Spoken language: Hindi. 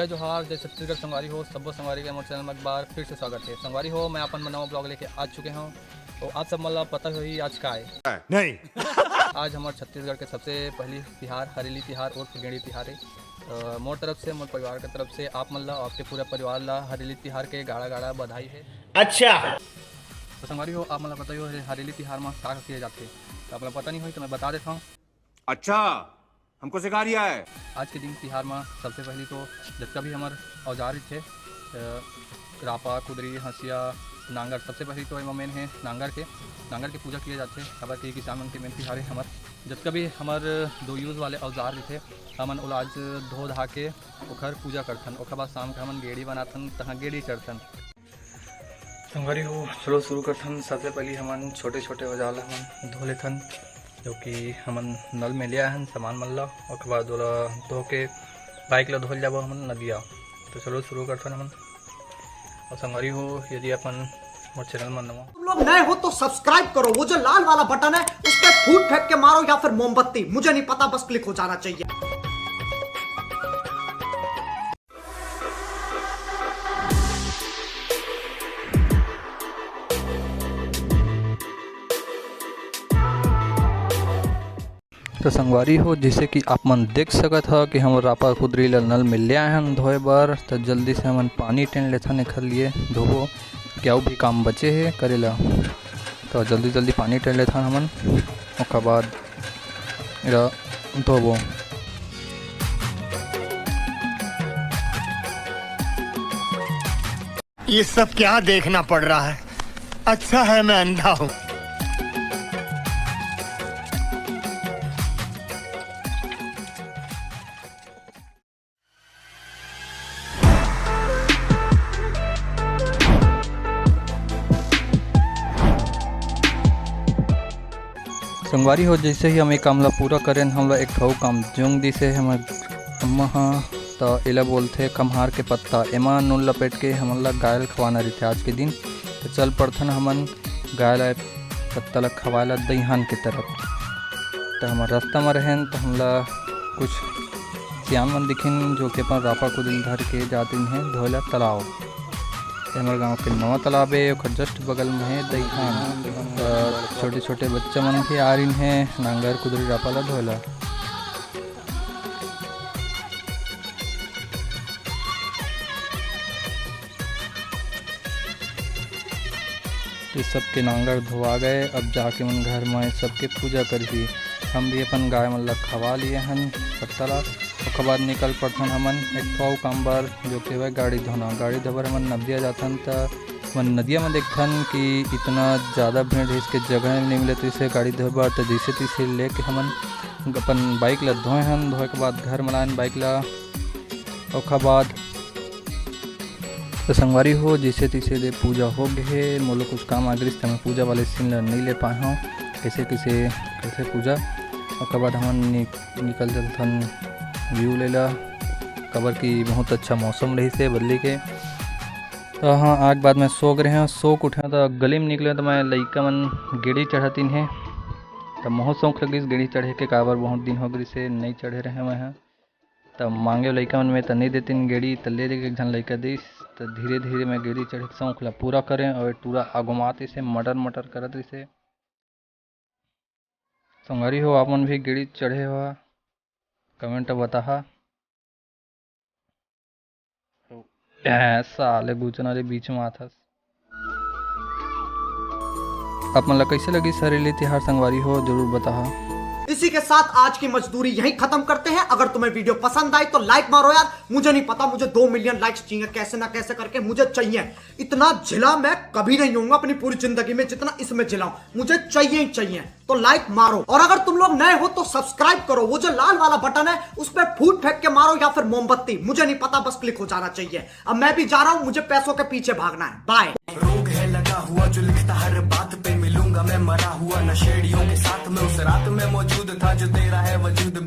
जय जोहार, जय छत्तीसगढ़। संगवारी हो सब संगवारी के हमारे चैनल में एक बार फिर से स्वागत है। संगवारी हो मैं अपन नवा ब्लॉग लेके आ चुके हूँ। तो आप सब मतलब पता ही आज का है नहीं आज हमारे छत्तीसगढ़ के सबसे पहली तिहार हरेली तिहार और गेड़ी तिहार है। मोर तरफ से मोर परिवार की तरफ से आप मतलब आपके पूरा परिवार ला हरेली तिहार के गाड़ा गाड़ा बधाई है। अच्छा तो संगवारी हो आप मतलब पता ही हो हरेली तिहार में क्या किए जाते तो आप पता नहीं हो तो मैं बता देता हूँ। अच्छा हमको सिखा रिया है। आज के दिन तिहार में सबसे पहले तो जितना भी हमारे औजार थे रापा कुदरी हंसिया नांगर, सबसे पहले तो मेन है नांगर के पूजा किए जाते हैं। खबर कि किसान मन के मेन तिहार है हमारे जितना भी हमारे दो यूज़ वाले औजार थे हमन आज धो धा के ओखर पूजा करथन। ओखर बाद शाम के हमन गेड़ी बनाथन तहाँ गेड़ी चढ़थन। संगवारी हो चलो शुरू करथन। सबसे पहले हमन छोटे छोटे औजार ला हमन धो लेथन जो कि हमन नल में लिया हन सामान मन ला। और बाद ओला धो के बाइक ला धोल जाबो हमन नदिया। तो चलो शुरू करथन हमन। और संगवारी हो यदि अपन मोर चैनल में नवा तुम लोग नए हो तो सब्सक्राइब करो, वो जो लाल वाला बटन है उस पर फूट फेंक के मारो या फिर मोमबत्ती, मुझे नहीं पता, बस क्लिक हो जाना चाहिए। तो संगवारी हो जैसे कि आप मन देख सकत हो कि हम रापा कुदरी ला नल में ले आए हन धोए बर। तो जल्दी से हमन पानी टेन लेथन एखर लिए धोबो क्या भी काम बचे है करेला। तो जल्दी जल्दी पानी टेन लेथन हमन ओकर बाद एरा धोबो। ये सब क्या देखना पड़ रहा है? अच्छा है मैं अंधा हूँ। संगवारी हो जैसे ही हम एक काम ला पूरा करें हम एक ठो काम जोंग दी से हम अम्मा हाँ तो एला बोलते कम्हार के पत्ता एमा नून लपेट के हमन ला गाय खवाना रहते आज के दिन। तो चल पड़थन हमन गाय ला पत्ता ला खवाए ला दईहान के तरफ। तो हमार रास्ता में रहें तो हमला कुछ सियान मन दिखिन जो कि अपन रापा कुदरी धर के जातिन हैं धोला तालाब। हमारे गांव के नवा तालाब है और जस्ट बगल में है दईहान। छोटे छोटे बच्चे मन भी आ रही हैं नांगर कुदरी रापा ला धोला। ये सबके नांगर धोआ गए। अब जाके मन घर में सबके पूजा करही। हम भी अपन गाय मन ला खवा लिए हन पत्ता ला। उसके बाद निकल पड़थन हमन एक ठो काम बार जो कि वह गाड़ी धोना। गाड़ी धोबर हमन नदिया जाथन तो मन नदिया में देखथन कि इतना ज़्यादा भीड़ है इसके जगह नहीं मिले तो इसे गाड़ी धोबर। तो जैसे तैसे लेके हमन अपन बाइक ला धोए हन। धोए के बाद घर में लाइन बाइक ला। उसके बाद तो संगवारी हो जैसे तैसे ले पूजा हो गए। मोलो कुछ काम आ गई मैं पूजा वाले सीन ला नहीं ले पाए हूँ कैसे पूजा। उसके बाद हमन निकल चलथन व्यू लेला। कबर की बहुत अच्छा मौसम रही से बदली के। तो हाँ आग बाद में सोग रहे हैं सोख उठे तो गली में निकले तो मैं लइका मन गेड़ी चढ़ातीन है। तो बहुत शौक लगी गेड़ी चढ़े के काबर बहुत दिन हो गई से नहीं चढ़े रहे मैं हैं। तो मांगे लइका मन में तो नहीं देतीन गेड़ी तो ले एक झन लइका दिस। तो धीरे धीरे मैं गेड़ी चढ़े के शौक ला पूरा करें और पूरा आगुमात इसे मटर करत इसे। संगवारी हो आप मन भी गेड़ी चढ़े हुआ कमेंट बता। साले गुचना रे बीच में आथस। आप मन ला कैसे लगी हरेली तिहार संगवारी हो जरूर बता। इसी के साथ आज की मजदूरी यहीं खत्म करते हैं। अगर तुम्हें वीडियो पसंद आई तो लाइक मारो यार, मुझे नहीं पता, मुझे 2 मिलियन लाइक्स चाहिए कैसे ना कैसे करके, मुझे चाहिए। इतना झिला मैं कभी नहीं होऊंगा अपनी पूरी जिंदगी में जितना इसमें झिलाऊं, मुझे चाहिए ही चाहिए। तो लाइक मारो और अगर तुम लोग नए हो तो सब्सक्राइब करो, वो जो लाल वाला बटन है उस पर फूट फेंक के मारो या फिर मोमबत्ती, मुझे नहीं पता, बस क्लिक हो जाना चाहिए। अब मैं भी जा रहा हूं, मुझे पैसों के पीछे भागना है। बाय। रोग है लगा हुआ जो लिखता हर बात पे मिलूंगा मैं मरा हुआ नशेड़ियों के साथ में उस रात में मौजूद था जो तेरा है वजूद।